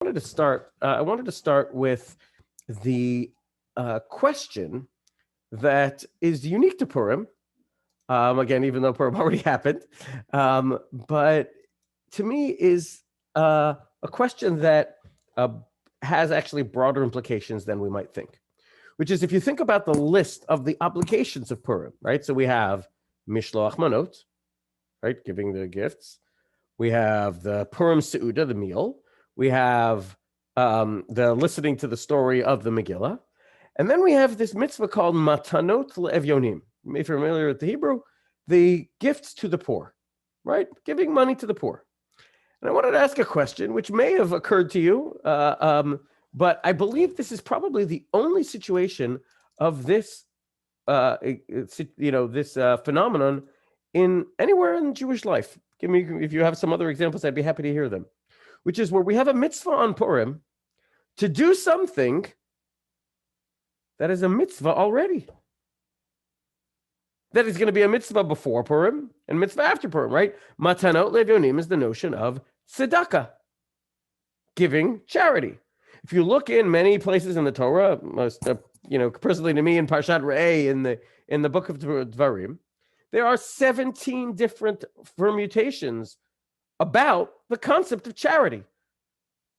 I wanted to start with the question that is unique to Purim. Again, even though Purim already happened, but to me is a question that uh, has actually broader implications than we might think. Which is, if you think about the list of the obligations of Purim, right? So we have Mishloach Manot, right, giving the gifts. We have the Purim Seuda, the meal. We have the listening to the story of the Megillah. And then we have this mitzvah called Matanot Le'evyonim. If you're familiar with the Hebrew, the gifts to the poor, right? Giving money to the poor. And I wanted to ask a question, which may have occurred to you, but I believe this is probably the only situation of this, this phenomenon in anywhere in Jewish life. Give me, if you have some other examples, I'd be happy to hear them. Which is where we have a mitzvah on Purim to do something that is a mitzvah already. That is going to be a mitzvah before Purim and mitzvah after Purim, right? Matanot Levyonim is the notion of tzedakah, giving charity. If you look in many places in the Torah, personally to me in Parshat Re'eh in the book of Dvarim, there are 17 different permutations about the concept of charity.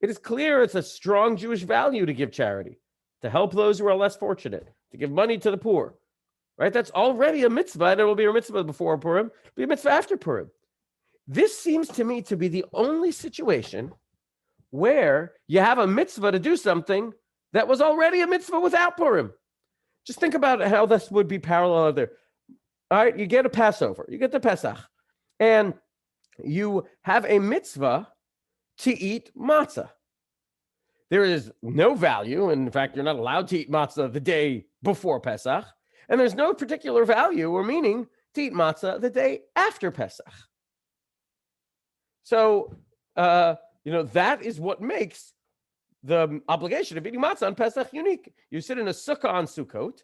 It is clear it's a strong Jewish value to give charity, to help those who are less fortunate, to give money to the poor, right? That's already a mitzvah, and it will be a mitzvah before Purim, it'll be a mitzvah after Purim. This seems to me to be the only situation where you have a mitzvah to do something that was already a mitzvah without Purim. Just think about how this would be parallel there. All right, you get a Passover, you get the Pesach, and you have a mitzvah to eat matzah. There is no value, and in fact, you're not allowed to eat matzah the day before Pesach, and there's no particular value or meaning to eat matzah the day after Pesach. So, that is what makes the obligation of eating matzah on Pesach unique. You sit in a sukkah on Sukkot,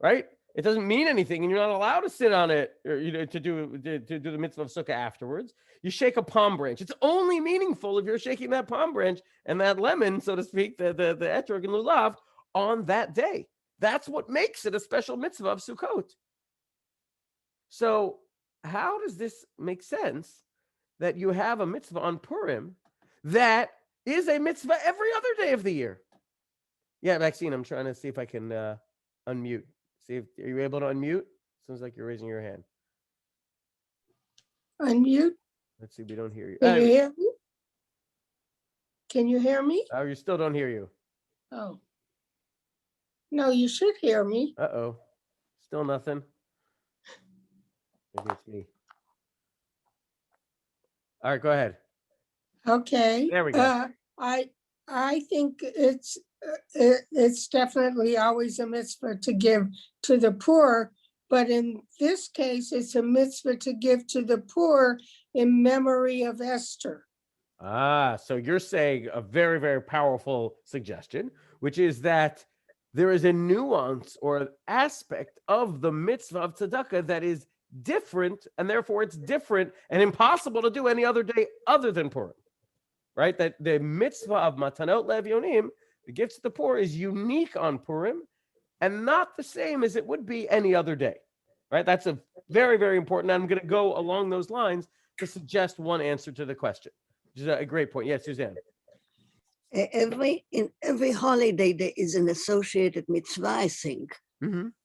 right? It doesn't mean anything, and you're not allowed to sit on it to do the mitzvah of sukkah afterwards. You shake a palm branch. It's only meaningful if you're shaking that palm branch and that lemon, so to speak, the etrog and lulav, on that day. That's what makes it a special mitzvah of Sukkot. So how does this make sense that you have a mitzvah on Purim that is a mitzvah every other day of the year? Yeah, Maxine, I'm trying to see if I can unmute. Are you able to unmute? Sounds like you're raising your hand. Unmute. Let's see, we don't hear you. Can you hear me? Can you hear me? Oh, you still don't hear you. Oh. No, you should hear me. Uh-oh. Still nothing. Maybe it's me. All right, go ahead. Okay. There we go. I think it's definitely always a mitzvah to give to the poor, but in this case, it's a mitzvah to give to the poor in memory of Esther. So you're saying a very, very powerful suggestion, which is that there is a nuance or aspect of the mitzvah of tzedakah that is different, and therefore it's different and impossible to do any other day other than Purim, right? That the mitzvah of matanot le'evyonim, the gifts to the poor, is unique on Purim and not the same as it would be any other day, right? That's a very, very important. I'm going to go along those lines to suggest one answer to the question, which is a great point. Yes, Suzanne. In every holiday there is an associated mitzvah, I think,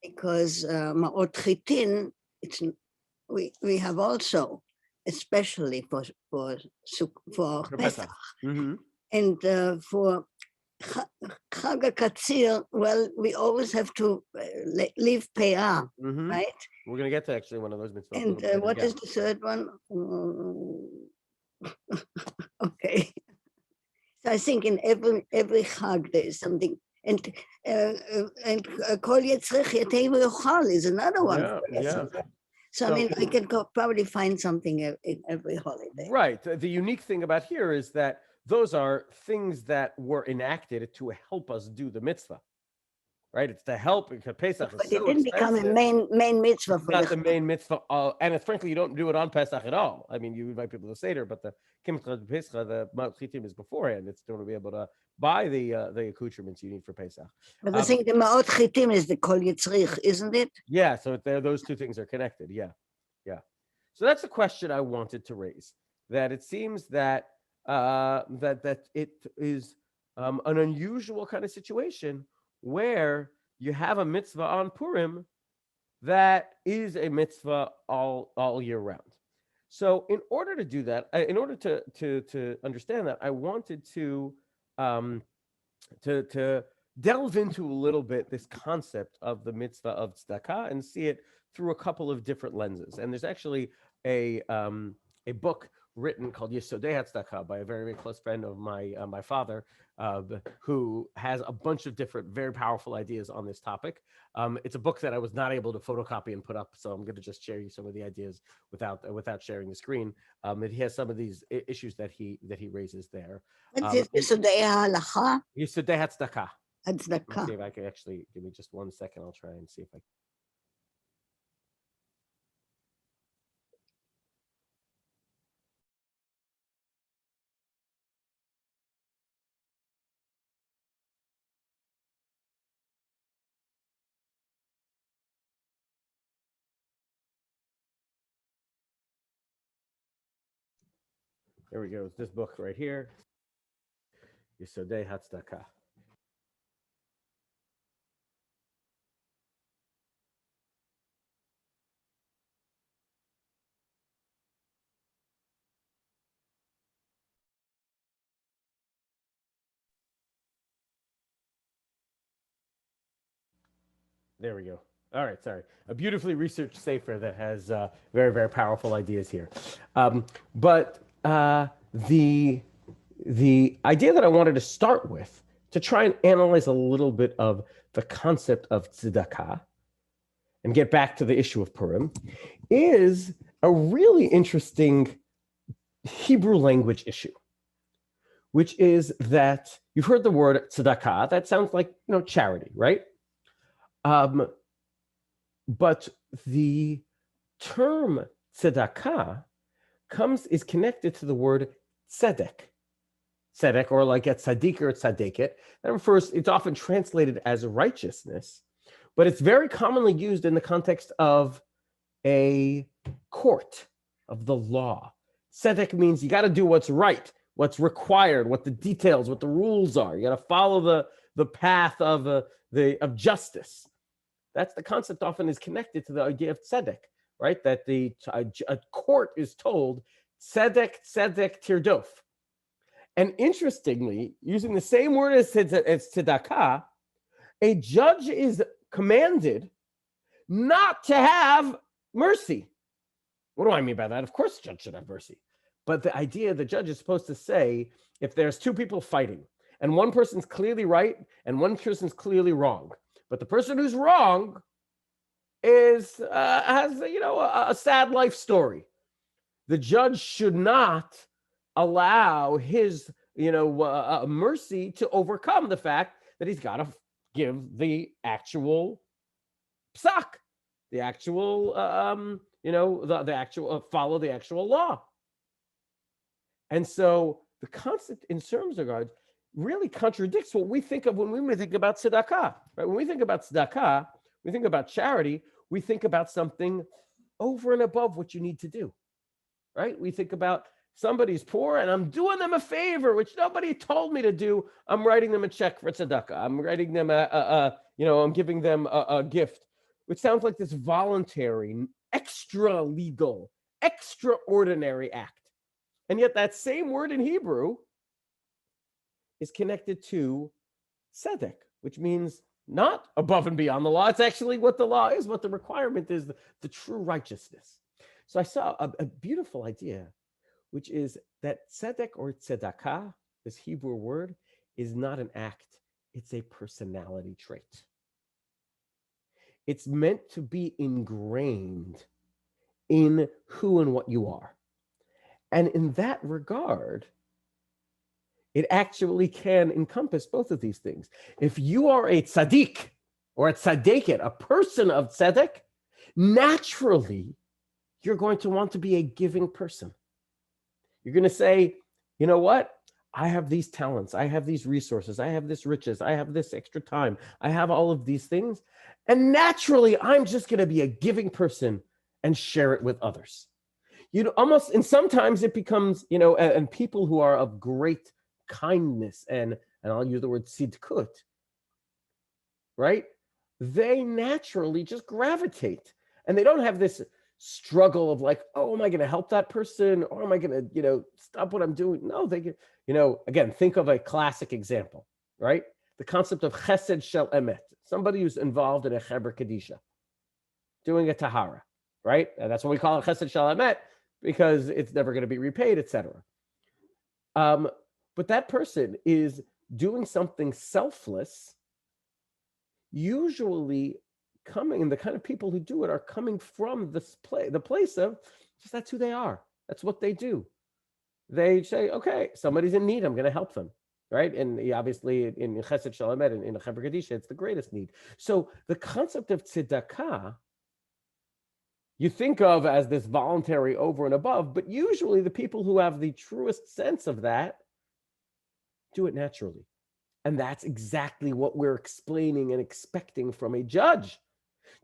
because Ma'ot Chitin, we have also, especially for Pesach, and for Chag HaKatzir, well, we always have to leave Peah, right? We're going to get to actually one of those mitzvahs. And what is the third one? Okay. So I think in every Chag there is something, and Kol Yetzrich Yetei V'Yochal is another one. Yeah. So I mean, I can probably find something in every holiday. Right. The unique thing about here is that those are things that were enacted to help us do the mitzvah. right? It's to help because Pesach But is it so didn't become a expensive. main mitzvah It's for not the the main mitzvah, and it's frankly you don't do it on Pesach at all. I mean, you invite people to Seder, but the Kimcha Pesach, the Mount Chitim is beforehand. It's to be able to buy the accoutrements you need for Pesach. But I think the Ma'ot Chitim is the Kol Yitzrich, isn't it? Yeah, so those two things are connected. Yeah. So that's the question I wanted to raise. That it seems that that it is an unusual kind of situation where you have a mitzvah on Purim that is a mitzvah all year round. So in order to do that, in order to understand that, I wanted to delve into a little bit this concept of the mitzvah of tzedakah and see it through a couple of different lenses. And there's actually a book written called Yesodei HaTzedakah by a very, very close friend of my father, who has a bunch of different very powerful ideas on this topic. It's a book that I was not able to photocopy and put up, so I'm going to just share you some of the ideas without sharing the screen. He has some of these issues that he raises there. What's it? Yesodei HaHalacha? Yesodei HaTzedakah. Let's see Tzedakah. if I can actually give me just 1 second. I'll try and see if I. There we go. It's this book right here. Yesodei HaTzedakah. There we go. All right, sorry. A beautifully researched sefer that has very, very powerful ideas here. But the idea that I wanted to start with to try and analyze a little bit of the concept of tzedakah and get back to the issue of Purim is a really interesting Hebrew language issue, which is that you've heard the word tzedakah. That sounds like, charity, right? But the term tzedakah is connected to the word tzedek. Tzedek, or like at tzaddik or tzaddiket. That refers, it's often translated as righteousness, but it's very commonly used in the context of a court, of the law. Tzedek means you got to do what's right, what's required, what the details, what the rules are. You got to follow the path of justice. That's the concept often is connected to the idea of tzedek, right? That a court is told, tzedek, tzedek, tirdof. And interestingly, using the same word as tzedakah, a judge is commanded not to have mercy. What do I mean by that? Of course, the judge should have mercy. But the idea the judge is supposed to say, if there's two people fighting, and one person's clearly right and one person's clearly wrong, but the person who's wrong has a sad life story, the judge should not allow his mercy to overcome the fact that he's got to give the actual psak, the actual follow the actual law. And so the concept in terms of regards really contradicts what we think of when we think about tzedakah, right? When we think about tzedakah, we think about charity, we think about something over and above what you need to do, right? We think about somebody's poor and I'm doing them a favor, which nobody told me to do. I'm writing them a check for tzedakah. I'm writing them I'm giving them a gift, which sounds like this voluntary, extra legal, extraordinary act. And yet that same word in Hebrew is connected to tzedek, which means not above and beyond the law. It's actually what the law is, what the requirement is, the true righteousness. So I saw a beautiful idea, which is that tzedek or tzedakah, this Hebrew word, is not an act. It's a personality trait. It's meant to be ingrained in who and what you are. And in that regard, it actually can encompass both of these things. If you are a tzaddik, or a tzaddiket, a person of tzedek, naturally, you're going to want to be a giving person. You're going to say, you know what? I have these talents. I have these resources. I have this riches. I have this extra time. I have all of these things. And naturally, I'm just going to be a giving person and share it with others. You know, almost, and sometimes it becomes, you know, and people who are of great kindness and I'll use the word tzidkut, right? They naturally just gravitate and they don't have this struggle of like, oh, am I going to help that person? Or am I going to, you know, stop what I'm doing? No, they get, you know, again, think of a classic example, right? The concept of chesed shel emet, somebody who's involved in a cheber kadisha, doing a tahara, right? And that's what we call it chesed shel emet because it's never going to be repaid, etc. But that person is doing something selfless, usually coming, and the kind of people who do it are coming from this the place of just that's who they are. That's what they do. They say, okay, somebody's in need, I'm going to help them, right? And obviously in Chesed Shel Emet, in Cheber Kadisha, it's the greatest need. So the concept of tzedakah, you think of as this voluntary over and above, but usually the people who have the truest sense of that do it naturally. And that's exactly what we're explaining and expecting from a judge,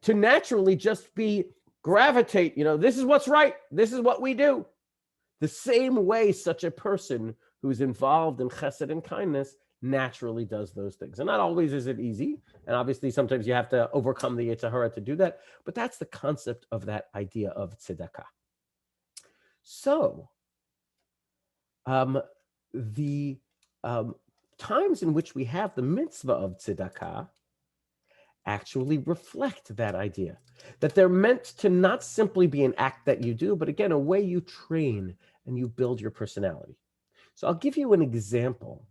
to naturally just be gravitate, you know, this is what's right. This is what we do. The same way such a person who's involved in chesed and kindness naturally does those things. And not always is it easy. And obviously sometimes you have to overcome the Yetzer Hara to do that. But that's the concept of that idea of tzedakah. So the times in which we have the mitzvah of tzedakah actually reflect that idea, that they're meant to not simply be an act that you do, but again, a way you train and you build your personality. So I'll give you an example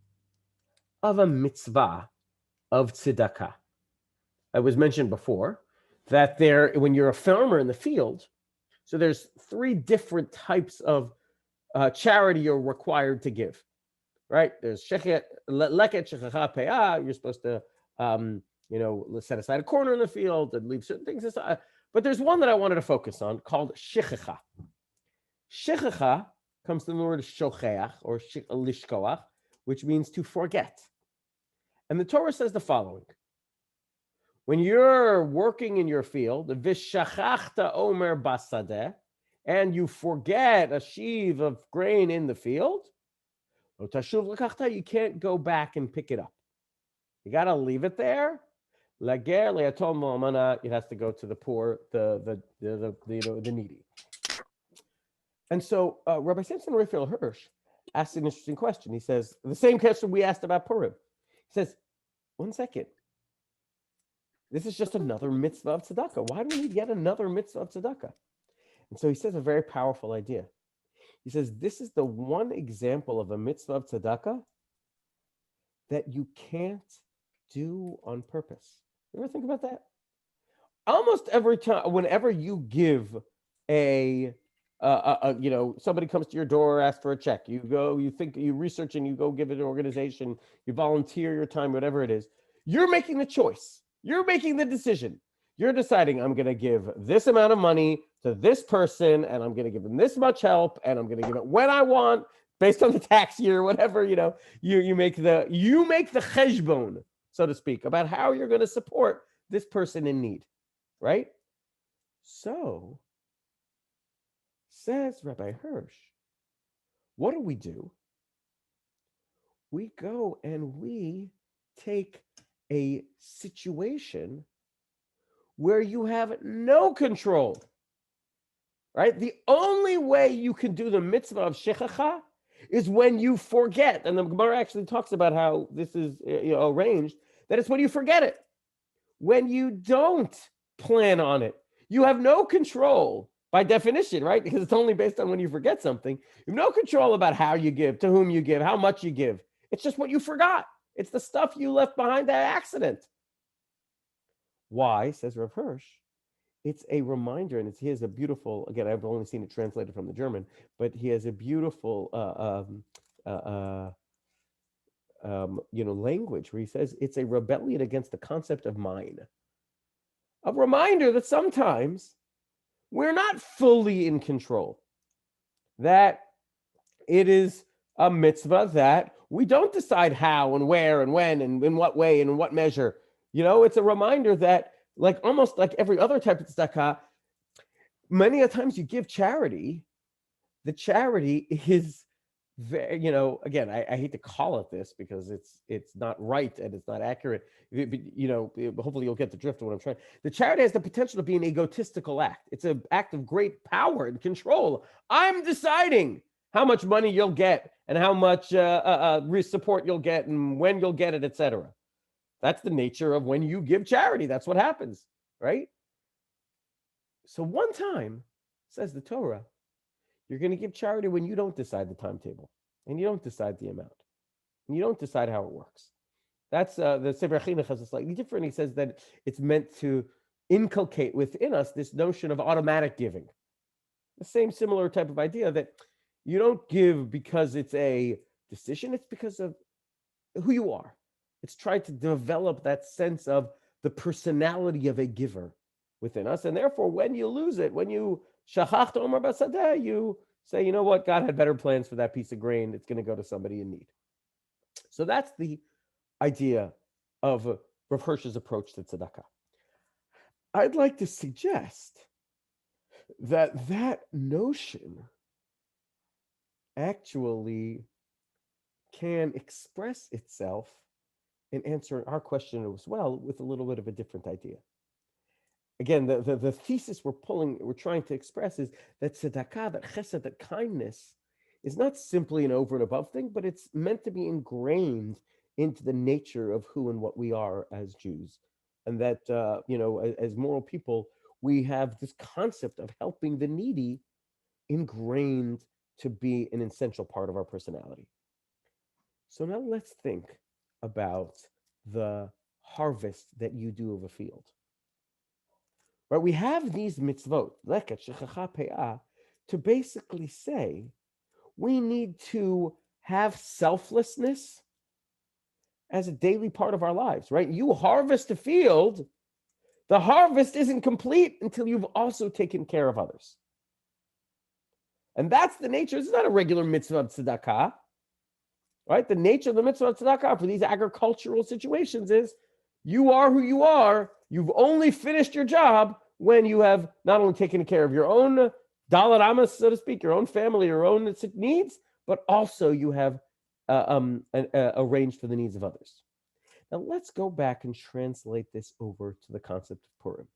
of a mitzvah of tzedakah. I was mentioned before that when you're a farmer in the field, so there's 3 different types of charity you're required to give, right? There's leket, shechacha, peah. You're supposed to, you know, set aside a corner in the field and leave certain things aside. But there's one that I wanted to focus on called shechacha. Shechacha comes from the word shocheach or lishkoach, which means to forget. And the Torah says the following: when you're working in your field, v'shachachta omer basadeh, and you forget a sheaf of grain in the field, you can't go back and pick it up. You got to leave it there. It has to go to the poor, the needy. And so Rabbi Samson Raphael Hirsch asked an interesting question. He says, the same question we asked about Purim. He says, one second. This is just another mitzvah of tzedakah. Why do we need yet another mitzvah of tzedakah? And so he says a very powerful idea. He says, this is the one example of a mitzvah of tzedakah that you can't do on purpose. You ever think about that? Almost every time, whenever you give you know, somebody comes to your door, asks for a check, you go, you think, you research and you go give it to an organization, you volunteer your time, whatever it is, you're making the choice. You're making the decision. You're deciding, I'm going to give this amount of money to this person, and I'm going to give them this much help, and I'm going to give it when I want, based on the tax year, whatever, you know, you make the cheshbon, so to speak, about how you're going to support this person in need, right? So, says Rabbi Hirsch, what do? We go and we take a situation where you have no control, right? The only way you can do the mitzvah of shechacha is when you forget. And the Gemara actually talks about how this is arranged, that it's when you forget it. When you don't plan on it, you have no control by definition, right? Because it's only based on when you forget something. You have no control about how you give, to whom you give, how much you give. It's just what you forgot. It's the stuff you left behind by accident. Why, says Rav Hirsch, it's a reminder, and he has a beautiful, again, I've only seen it translated from the German, but he has a beautiful language where he says it's a rebellion against the concept of mine. a reminder that sometimes we're not fully in control, that it is a mitzvah that we don't decide how and where and when and in what way and in what measure. It's a reminder that, like almost like every other type of tzedakah, many a times you give charity, the charity is very, again, I hate to call it this because it's not right and it's not accurate. Hopefully you'll get the drift of what I'm trying. The charity has the potential to be an egotistical act. It's an act of great power and control. I'm deciding how much money you'll get and how much support you'll get and when you'll get it, etc. That's the nature of when you give charity. That's what happens, right? So one time, says the Torah, you're going to give charity when you don't decide the timetable and you don't decide the amount and you don't decide how it works. That's the Sefer Chinuch has a slightly different. He says that it's meant to inculcate within us this notion of automatic giving. The same similar type of idea that you don't give because it's a decision, it's because of who you are. It's trying to develop that sense of the personality of a giver within us. And therefore, when you lose it, when you shachach omer basadeh, you say, you know what, God had better plans for that piece of grain. It's going to go to somebody in need. So that's the idea of Rav Hirsch's approach to tzedakah. I'd like to suggest that that notion actually can express itself in answering our question as well with a little bit of a different idea. Again, the thesis we're trying to express is that tzedakah, that chesed, that kindness, is not simply an over and above thing, but it's meant to be ingrained into the nature of who and what we are as Jews. And that, as moral people, we have this concept of helping the needy ingrained to be an essential part of our personality. So now let's think about the harvest that you do of a field. Right? We have these mitzvot, leket, shechacha, pe'ah, to basically say we need to have selflessness as a daily part of our lives, right? You harvest a field, the harvest isn't complete until you've also taken care of others. And that's the nature. This is not a regular mitzvah of tzedakah, right? The nature of the mitzvah of tzedakah for these agricultural situations is you are who you are. You've only finished your job when you have not only taken care of your own dalat amas, so to speak, your own family, your own needs, but also you have arranged for the needs of others. Now let's go back and translate this over to the concept of Purim.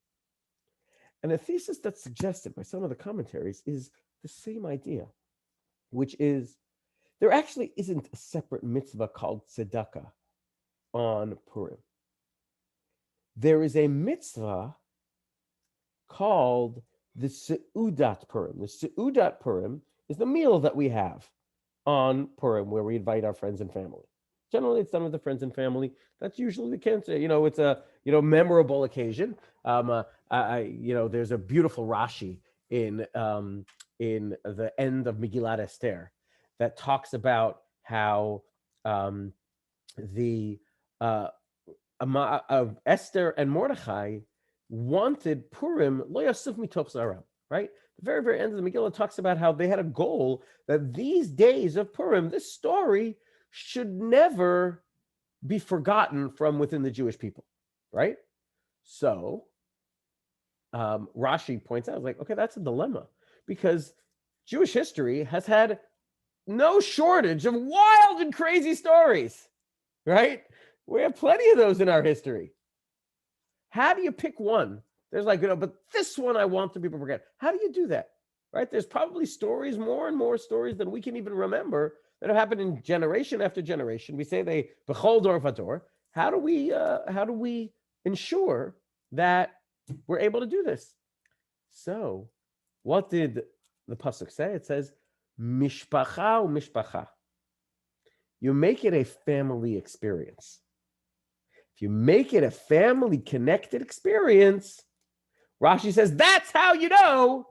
And a thesis that's suggested by some of the commentaries is the same idea, which is there actually isn't a separate mitzvah called tzedakah on Purim. There is a mitzvah called the Seudat Purim. The Seudat Purim is the meal that we have on Purim where we invite our friends and family. Generally, it's done with the friends and family. That's usually the case. It's a memorable occasion. There's a beautiful Rashi in the end of Megillat Esther that talks about how Esther and Mordechai wanted Purim lo yasuf mitop zaram, right? The very, very end of the Megillah talks about how they had a goal that these days of Purim, this story should never be forgotten from within the Jewish people, right? So Rashi points out, like, okay, that's a dilemma because Jewish history has had no shortage of wild and crazy stories, right? We have plenty of those in our history. How do you pick one? There's but this one I want to people forget. How do you do that, right? There's probably stories, more and more stories than we can even remember that have happened in generation after generation. We say they b'chol dor v'dor. How do we ensure that we're able to do this? So, what did the pasuk say? It says mishpacha u'mishpacha. You make it a family experience. If you make it a family connected experience, Rashi says that's how you know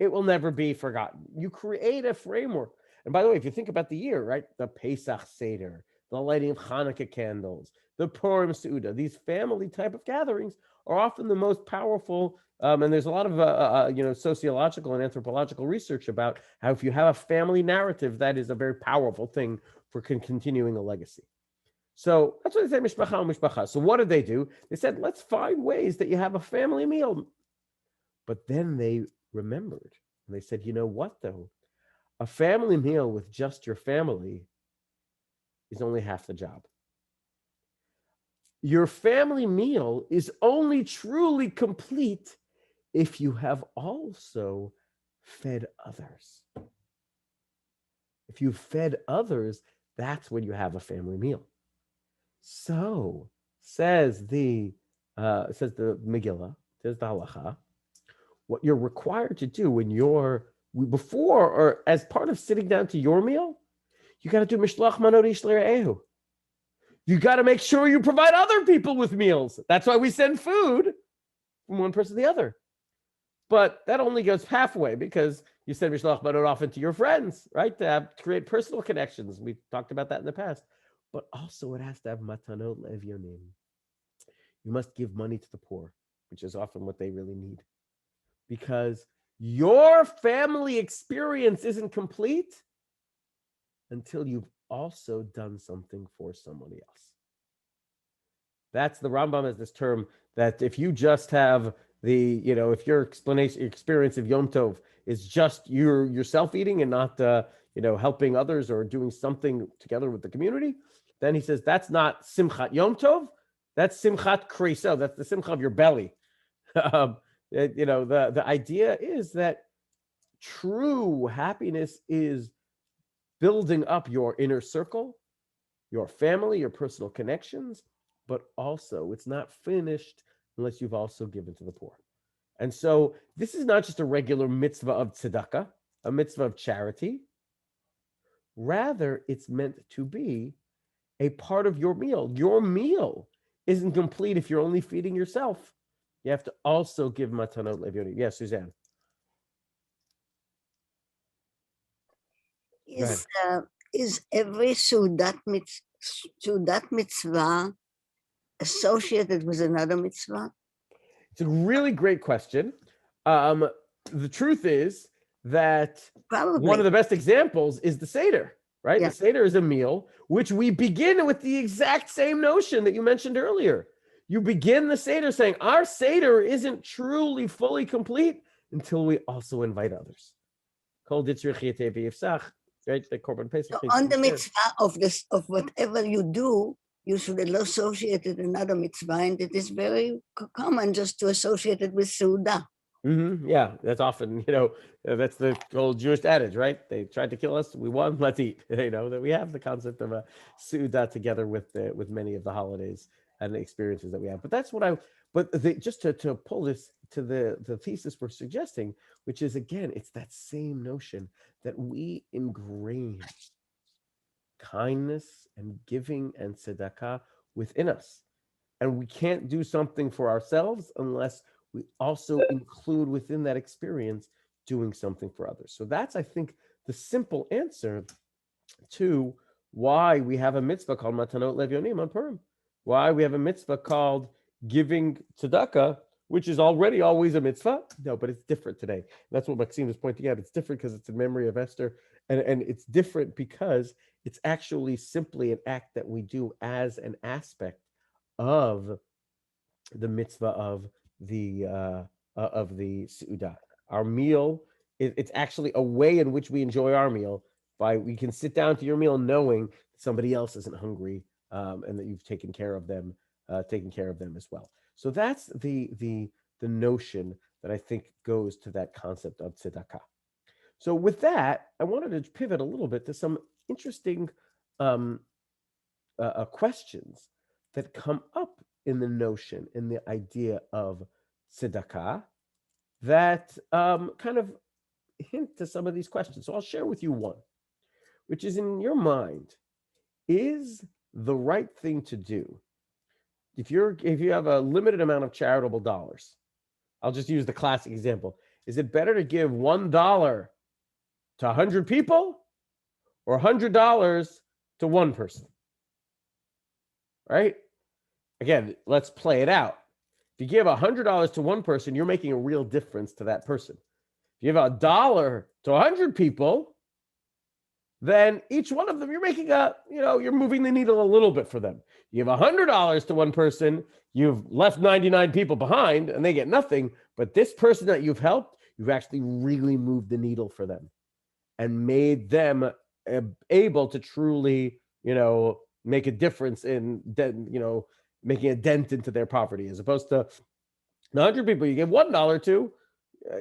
it will never be forgotten. You create a framework. And by the way, if you think about the year, right? The Pesach Seder, the lighting of Hanukkah candles, the Purim Seudah. These family type of gatherings are often the most powerful. And there's a lot of sociological and anthropological research about how if you have a family narrative, that is a very powerful thing for continuing a legacy. So that's what they say, mishpacha and mishpacha. So what did they do? They said, let's find ways that you have a family meal. But then they remembered, and they said, you know what, though? A family meal with just your family is only half the job. Your family meal is only truly complete if you have also fed others. If you fed others, that's when you have a family meal. So says the Megillah, says the halacha, what you're required to do when you're before or as part of sitting down to your meal, you got to do mishloach manot ish l're'ehu. You got to make sure you provide other people with meals. That's why we send food from one person to the other. But that only goes halfway because you send mishloach manot often to your friends, right? To create personal connections. We've talked about that in the past. But also it has to have matanot le'evyonim. You must give money to the poor, which is often what they really need. Because your family experience isn't complete until you've also done something for somebody else. That's the Rambam has this term that if you just have if your experience of Yom Tov is just yourself eating and not helping others or doing something together with the community, then he says that's not Simchat Yom Tov, that's Simchat Kriso, that's the Simcha of your belly. The idea is that true happiness is building up your inner circle, your family, your personal connections, but also it's not finished unless you've also given to the poor. And so this is not just a regular mitzvah of tzedakah, a mitzvah of charity. Rather, it's meant to be a part of your meal. Your meal isn't complete if you're only feeding yourself. You have to also give matanot le'evyonim. Yes, Suzanne. Is every Sudat mitzvah associated with another mitzvah? It's a really great question. The truth is that Probably. One of the best examples is the Seder, right? Yeah. The Seder is a meal which we begin with the exact same notion that you mentioned earlier. You begin the Seder saying, our Seder isn't truly fully complete until we also invite others. Right? The Korban Pesach. So on the mitzvah of whatever you do, you should associate it with another mitzvah, and it is very common just to associate it with Seudah. Mm-hmm. Yeah, that's often, that's the old Jewish adage, right? They tried to kill us, we won, let's eat. That we have the concept of a Seudah together with many of the holidays and the experiences that we have. But that's what just to pull this to the thesis we're suggesting, which is, again, it's that same notion that we ingrain kindness and giving and tzedakah within us. And we can't do something for ourselves unless we also include within that experience doing something for others. So that's, I think, the simple answer to why we have a mitzvah called matanot le'evyonim on Purim. Why we have a mitzvah called giving tzedakah, which is already always a mitzvah. No, but it's different today. That's what Maxime is pointing out. It's different because it's in memory of Esther. And it's different because it's actually simply an act that we do as an aspect of the mitzvah of the Seudah. Our meal, it's actually a way in which we enjoy our meal. We can sit down to your meal knowing somebody else isn't hungry and that you've taken care of them as well. So that's the notion that I think goes to that concept of tzedakah. So with that, I wanted to pivot a little bit to some interesting questions that come up in the notion, in the idea of tzedakah, that kind of hint to some of these questions. So I'll share with you one, which is, in your mind, is the right thing to do if you have a limited amount of charitable dollars? I'll just use the classic example. Is it better to give $1 to 100 people or $100 to one person? right? Again, let's play it out. If you give $100 to one person, you're making a real difference to that person. If you give $1 to 100 people, then each one of them, you're making you're moving the needle a little bit for them. You give $100 to one person, you've left 99 people behind and they get nothing. But this person that you've helped, you've actually really moved the needle for them and made them able to truly, make a difference in, making a dent into their poverty, as opposed to 100 people you give $1 to.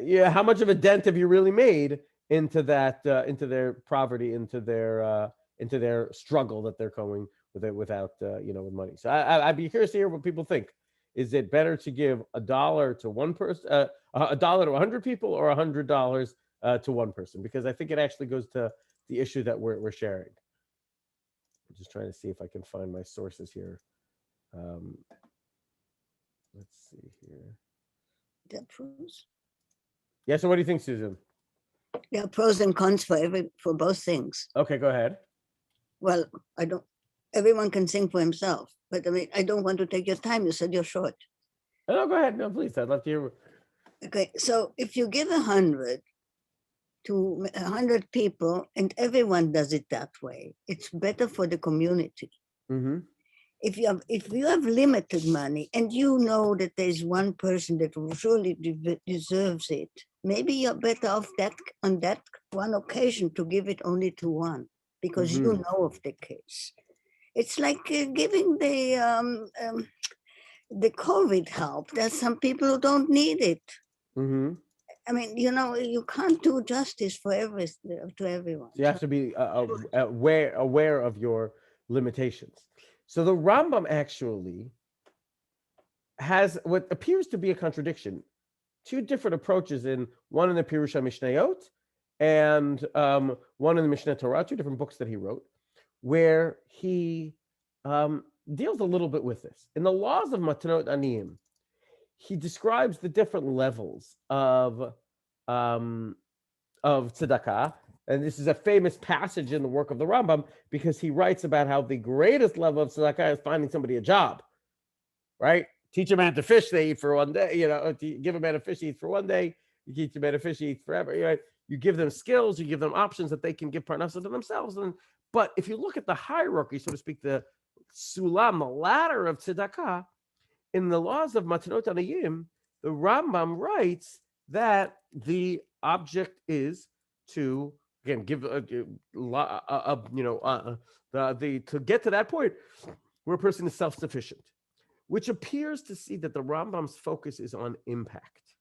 Yeah, how much of a dent have you really made into that, into their poverty, into their struggle that they're going with it without, with money? So I'd be curious to hear what people think. Is it better to give $1 to one person, $1 to 100 people, or $100 to one person? Because I think it actually goes to the issue that we're sharing. I'm just trying to see if I can find my sources here. Let's see here. There are pros. Yeah. So what do you think, Susan? There are pros and cons for both things. Okay, go ahead. Well, everyone can sing for himself, but I mean, I don't want to take your time. You said you're short. No, go ahead. No, please. I'd love to hear. Okay, so if you give 100 to 100 people and everyone does it that way, it's better for the community. Mm-hmm. If you have limited money and you know that there's one person that surely deserves it, maybe you're better off on that one occasion to give it only to one, because Mm-hmm. you know of the case. It's like giving the COVID help. There's some people who don't need it. Mm-hmm. I mean, you can't do justice to everyone. So you have to be aware of your limitations. So the Rambam actually has what appears to be a contradiction. Two different approaches one in the Pirush HaMishnayot and one in the Mishneh Torah, two different books that he wrote, where he deals a little bit with this. In the laws of Matanot Aniyim, he describes the different levels of tzedakah. And this is a famous passage in the work of the Rambam, because he writes about how the greatest level of tzedakah is finding somebody a job, right? Teach a man to fish, they eat for one day. Give a man a fish, he eats for one day. You teach a man a fish, he eats forever. You give them skills, you give them options that they can give parnasa to themselves. But if you look at the hierarchy, so to speak, the sulam, the ladder of tzedakah, in the laws of Matanot Aniyim, the Rambam writes that the object is to, again, give to get to that point where a person is self-sufficient, which appears to see that the Rambam's focus is on impact.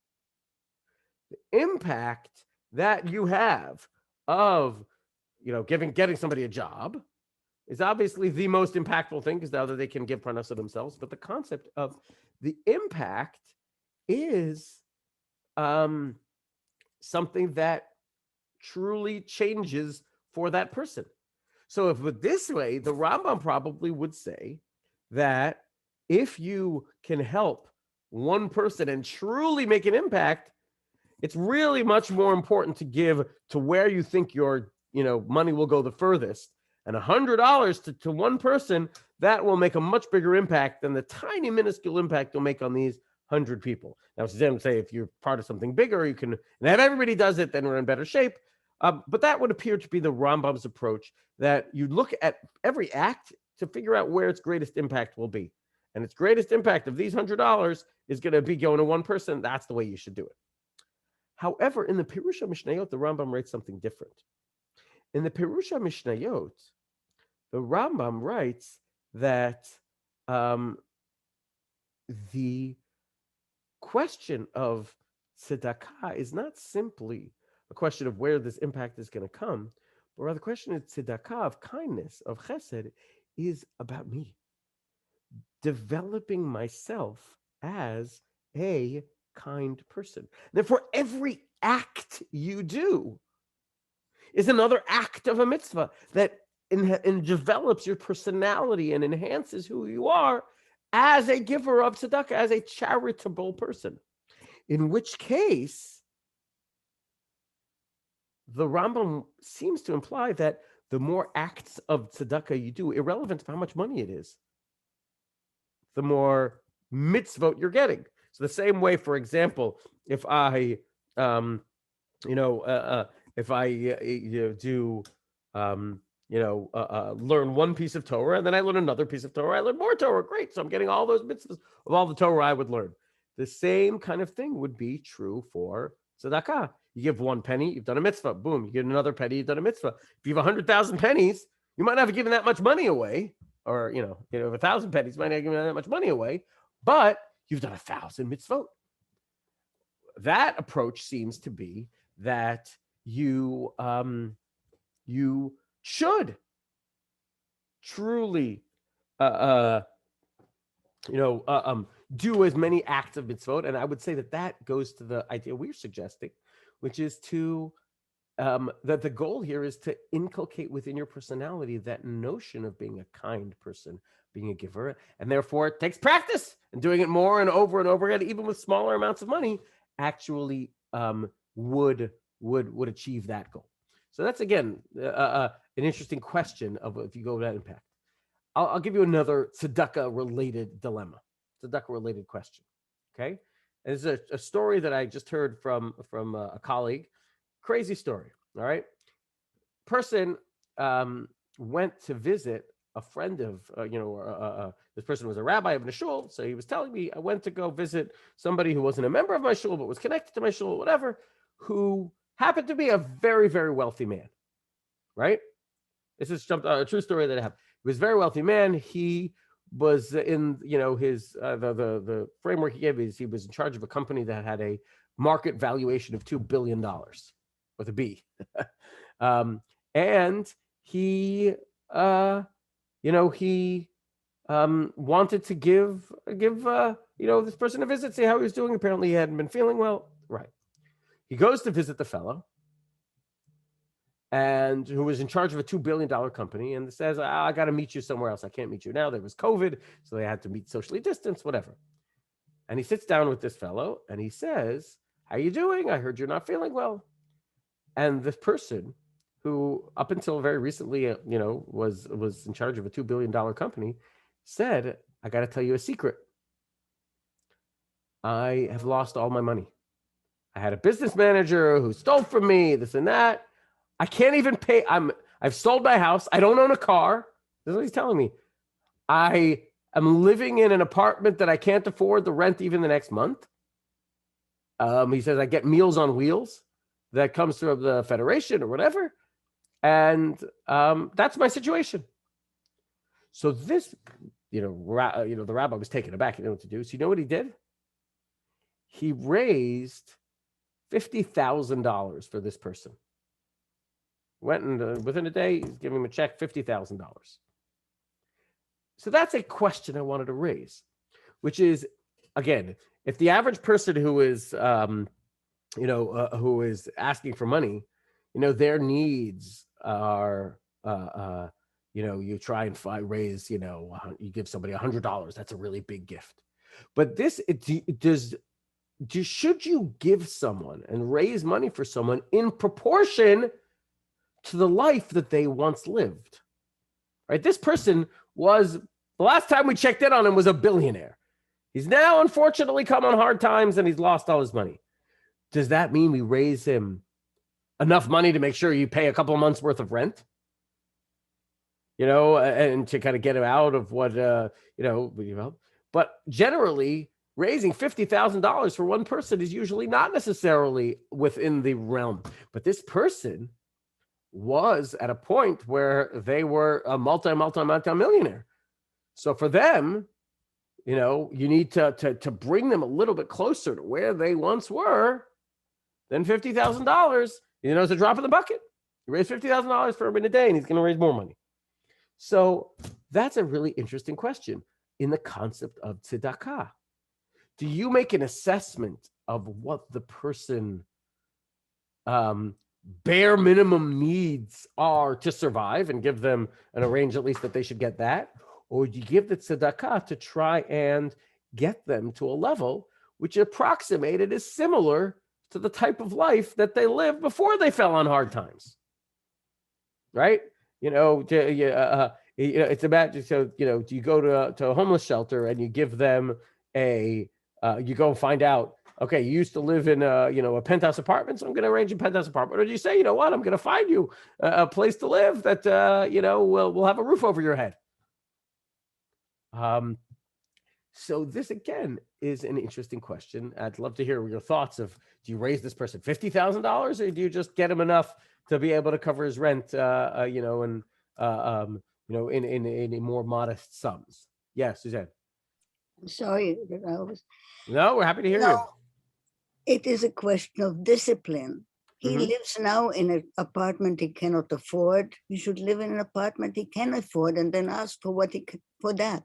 The impact that you have of, getting somebody a job is obviously the most impactful thing, because now that they can give parnasa themselves. But the concept of the impact is something that truly changes for that person. So if with this way, the Rambam probably would say that if you can help one person and truly make an impact, it's really much more important to give to where you think your money will go the furthest. And $100 to one person, that will make a much bigger impact than the tiny minuscule impact you'll make on these 100 people. Now, Suzanne would say if you're part of something bigger, you can, and if everybody does it, then we're in better shape. But that would appear to be the Rambam's approach, that you look at every act to figure out where its greatest impact will be. And its greatest impact of these $100 is going to be going to one person. That's the way you should do it. However, in the Pirush HaMishnayot, the Rambam writes something different. In the Pirush HaMishnayot, the Rambam writes that the question of tzedakah is not simply a question of where this impact is going to come, but rather the question of tzedakah, of kindness, of chesed, is about me. Developing myself as a kind person. Therefore, every act you do is another act of a mitzvah that develops your personality and enhances who you are as a giver of tzedakah, as a charitable person. In which case, the Rambam seems to imply that the more acts of tzedakah you do, irrelevant of how much money it is, the more mitzvot you're getting. So the same way, for example, if I, if I do, learn one piece of Torah and then I learn another piece of Torah, I learn more Torah. Great. So I'm getting all those mitzvahs of all the Torah I would learn. The same kind of thing would be true for tzedakah. You give 1 penny, you've done a mitzvah. Boom, you get another penny, you've done a mitzvah. If you have 100,000 pennies, you might not have given that much money away, or 1,000 pennies, you might not have given that much money away, but you've done 1,000 mitzvot. That approach seems to be that you should truly do as many acts of mitzvot. And I would say that goes to the idea we're suggesting, which is to that the goal here is to inculcate within your personality that notion of being a kind person, being a giver, and therefore it takes practice and doing it more and over again, even with smaller amounts of money, actually would achieve that goal. So that's again an interesting question of if you go to that impact. I'll give you another tzedakah related dilemma, tzedakah related question. Okay, and it's a story that I just heard from a colleague. Crazy story. All right, person went to visit a friend of this person was a rabbi of a shul, so he was telling me, I went to go visit somebody who wasn't a member of my shul but was connected to my shul, whatever, who happened to be a very, very wealthy man. Right? This is a true story that happened. He was a very wealthy man. He was in his the framework he gave is he was in charge of a company that had a market valuation of $2 billion with a B. And he wanted to give this person a visit, see how he was doing. Apparently he hadn't been feeling well. Right. He goes to visit the fellow, and who was in charge of a $2 billion company, and says, I got to meet you somewhere else. I can't meet you now. There was COVID, so they had to meet socially distanced, whatever. And he sits down with this fellow, and he says, how you doing? I heard you're not feeling well. And this person, who up until very recently, was in charge of a $2 billion company, said, I got to tell you a secret. I have lost all my money. I had a business manager who stole from me, this and that. I can't even pay. I've sold my house. I don't own a car. This is what he's telling me. I am living in an apartment that I can't afford the rent even the next month. He says I get Meals on Wheels that comes through the Federation or whatever. And that's my situation. So this, the rabbi was taken aback. He didn't know what to do. So you know what he did? He raised $50,000 for this person. Went and within a day, he's giving him a check, $50,000. So that's a question I wanted to raise, which is, again, if the average person who is, who is asking for money, their needs are, you try and raise, you give somebody $100. That's a really big gift. But should you give someone and raise money for someone in proportion to the life that they once lived, right? This person was, the last time we checked in on him, was a billionaire. He's now unfortunately come on hard times and he's lost all his money. Does that mean we raise him enough money to make sure you pay a couple of months worth of rent? And to kind of get him out of what, but generally raising $50,000 for one person is usually not necessarily within the realm. But this person was at a point where they were a multi-millionaire. So for them, you need to bring them a little bit closer to where they once were. Then $50,000, it's a drop in the bucket. You raise $50,000 for him in a day, and he's going to raise more money. So that's a really interesting question in the concept of tzedakah. Do you make an assessment of what the person bare minimum needs are to survive and give them a range at least that they should get that? Or do you give the tzedakah to try and get them to a level which approximated is similar to the type of life that they lived before they fell on hard times? Right? it's about, so, do you go to a homeless shelter and you give them you go and find out, okay, you used to live in a penthouse apartment, so I'm going to arrange a penthouse apartment. Or do you say, you know what, I'm going to find you a place to live that, will have a roof over your head. So this again is an interesting question. I'd love to hear your thoughts of, do you raise this person $50,000 or do you just get him enough to be able to cover his rent, in more modest sums? Yes, Suzanne. I'm sorry that I was. No, we're happy to hear No, you. it is a question of discipline. He Mhm. lives now in an apartment he cannot afford. He should live in an apartment he can afford and then ask for what for that.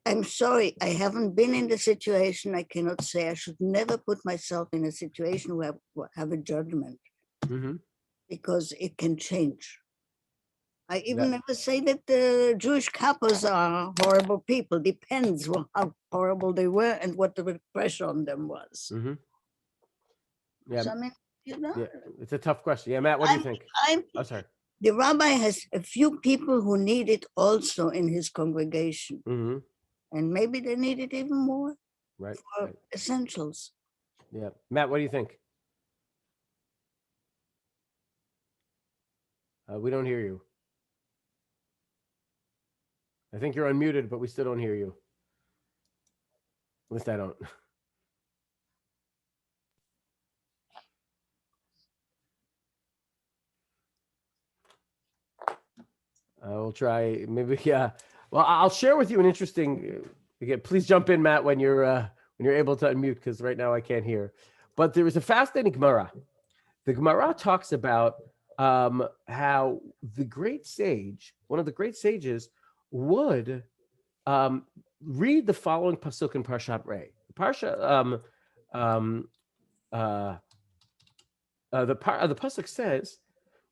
I'm sorry, I haven't been in the situation. I cannot say. I should never put myself in a situation where I have a judgment, Mhm. because it can change. I even That- never say that the Jewish couples are horrible people. Depends on how horrible they were and what the pressure on them was. Mhm. Yeah, So I mean, yeah, it's a tough question. Yeah, Matt, what do you think? Oh, sorry. the rabbi has a few people who need it also in his congregation, Mm-hmm. and maybe they need it even more Right. for Right. essentials. Yeah, Matt, what do you think? We don't hear you. I think you're unmuted, but we still don't hear you. At least I don't. We'll try. Maybe. Yeah. Well, I'll share with you an interesting. Again, please jump in, Matt, when you're able to unmute, because right now I can't hear. But there is a fascinating Gemara. The Gemara talks about how the great sage, one of the great sages, would read the following pasuk in Parshat Rei. Parsha, the pasuk says,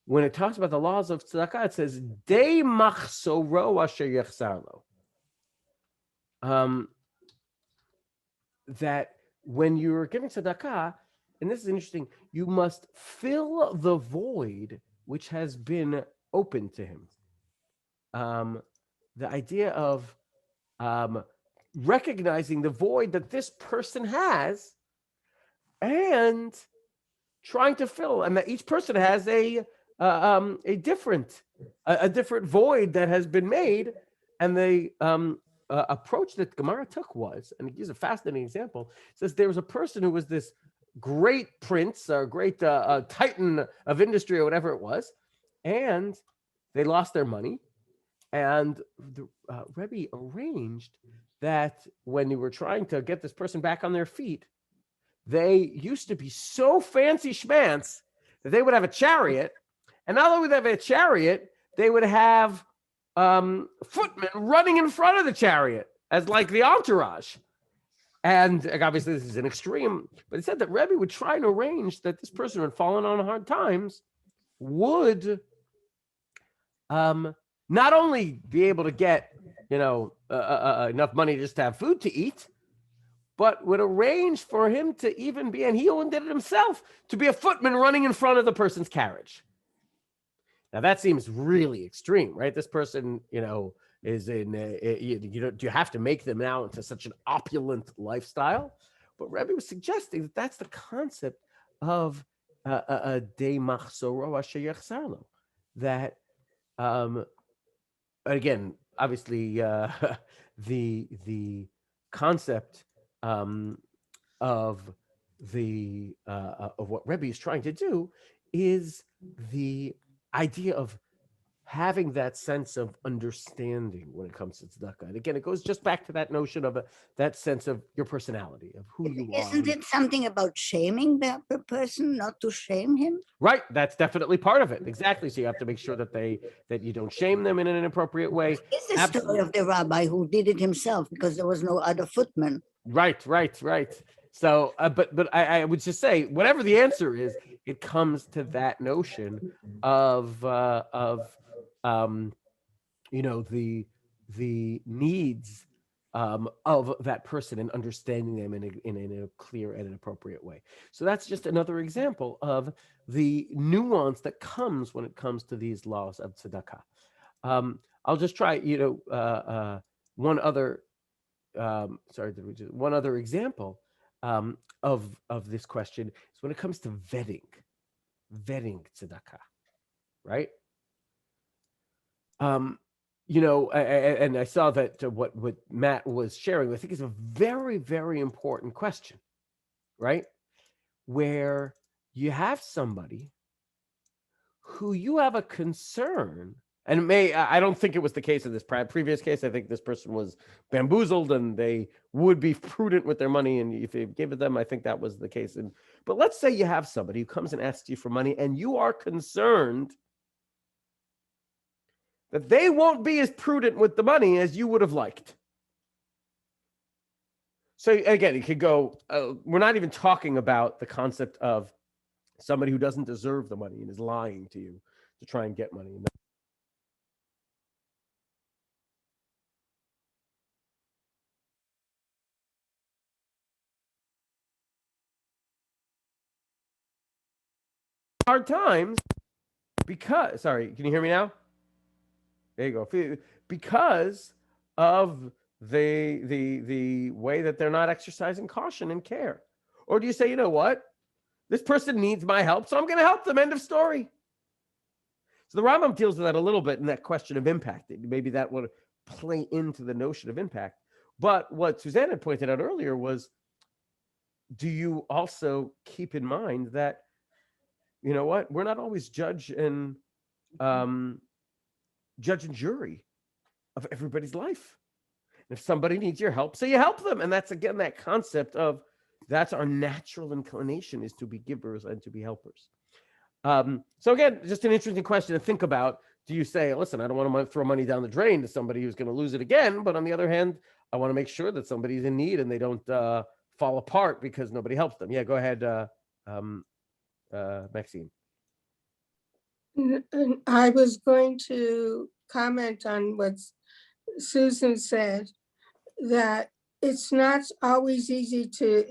when it talks about the laws of tzedakah, it says "De machsoro asher yechsar lo." That when you're giving tzedakah, and this is interesting, you must fill the void which has been open to him. The idea of recognizing the void that this person has and trying to fill, and that each person has a different void that has been made, and the approach that Gemara took was, and it gives a fascinating example. It says there was a person who was this great prince or great titan of industry or whatever it was, and they lost their money, and the Rebbe arranged that when they were trying to get this person back on their feet, they used to be so fancy schmance that they would have a chariot, and not only would they have a chariot, they would have footmen running in front of the chariot as like the entourage. And obviously this is an extreme, but it said that Rebbe would try and arrange that this person who had fallen on hard times would not only be able to get enough money just to have food to eat, but would arrange for him to even be, and he even did it himself, to be a footman running in front of the person's carriage. Now that seems really extreme, right? This person, is in, you have to make them now into such an opulent lifestyle. But Rebbe was suggesting that that's the concept of a de machsoro asher yechsar lo. That, again, obviously, the concept of what Rebbe is trying to do is the idea of having that sense of understanding when it comes to tzedakah. And again, it goes just back to that notion of that sense of your personality, of who you are. Isn't it something about shaming the person, not to shame him? Right. That's definitely part of it. Exactly. So you have to make sure that you don't shame them in an inappropriate way. It's the story of the rabbi who did it himself because there was no other footman. Right. So, but I would just say, whatever the answer is, it comes to that notion of the needs of that person and understanding them in a clear and an appropriate way. So that's just another example of the nuance that comes when it comes to these laws of tzedakah. I'll just try, one other, one other example of this question is when it comes to vetting tzedakah, right? And I saw that what Matt was sharing, I think is a very, very important question, right? Where you have somebody who you have a concern, and I don't think it was the case in this previous case. I think this person was bamboozled and they would be prudent with their money. And if they gave it them, I think that was the case. But let's say you have somebody who comes and asks you for money and you are concerned that they won't be as prudent with the money as you would have liked. So again, it could go, we're not even talking about the concept of somebody who doesn't deserve the money and is lying to you to try and get money. Hard times because, sorry, can you hear me now? There you go. Because of the way that they're not exercising caution and care. Or do you say, you know what? This person needs my help, so I'm going to help them. End of story. So the Rambam deals with that a little bit in that question of impact. Maybe that would play into the notion of impact. But what Suzanne had pointed out earlier was, do you also keep in mind that, you know what, we're not always judge and jury of everybody's life. And if somebody needs your help, so you help them. And that's, again, that concept of that's our natural inclination, is to be givers and to be helpers. So again, just an interesting question to think about. Do you say, listen, I don't want to throw money down the drain to somebody who's going to lose it again, but on the other hand, I want to make sure that somebody's in need and they don't fall apart because nobody helps them. Yeah, go ahead, Maxine. I was going to comment on what Susan said, that it's not always easy to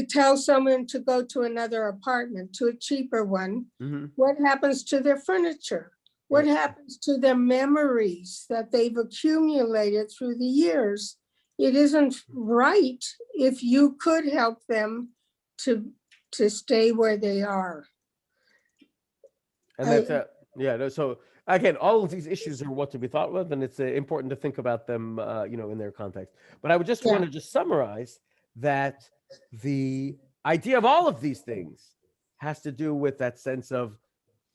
tell someone to go to another apartment, to a cheaper one. Mm-hmm. What happens to their furniture? What happens to their memories that they've accumulated through the years? It isn't right if you could help them to stay where they are. And that's so again, all of these issues are what to be thought with, and it's important to think about them, in their context. But I would just want to just summarize that the idea of all of these things has to do with that sense of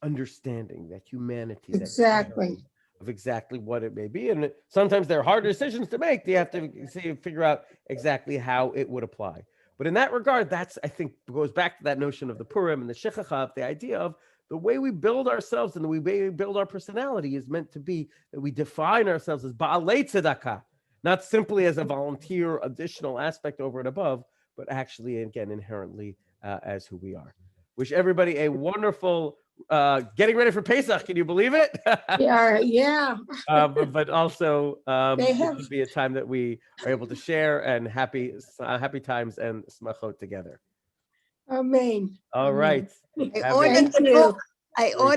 understanding, that humanity, exactly, of exactly what it may be. And sometimes there are hard decisions to make. You have to figure out exactly how it would apply. But in that regard, that's, I think, goes back to that notion of the Purim and the Shechacha, the idea of the way we build ourselves and the way we build our personality is meant to be that we define ourselves as Ba'alei Tzedakah, not simply as a volunteer additional aspect over and above, but actually, again, inherently as who we are. Wish everybody a wonderful getting ready for Pesach. Can you believe it? Yeah. But also, it would be a time that we are able to share and happy times and smachot together. Amen. All right. I ordered the book. I ordered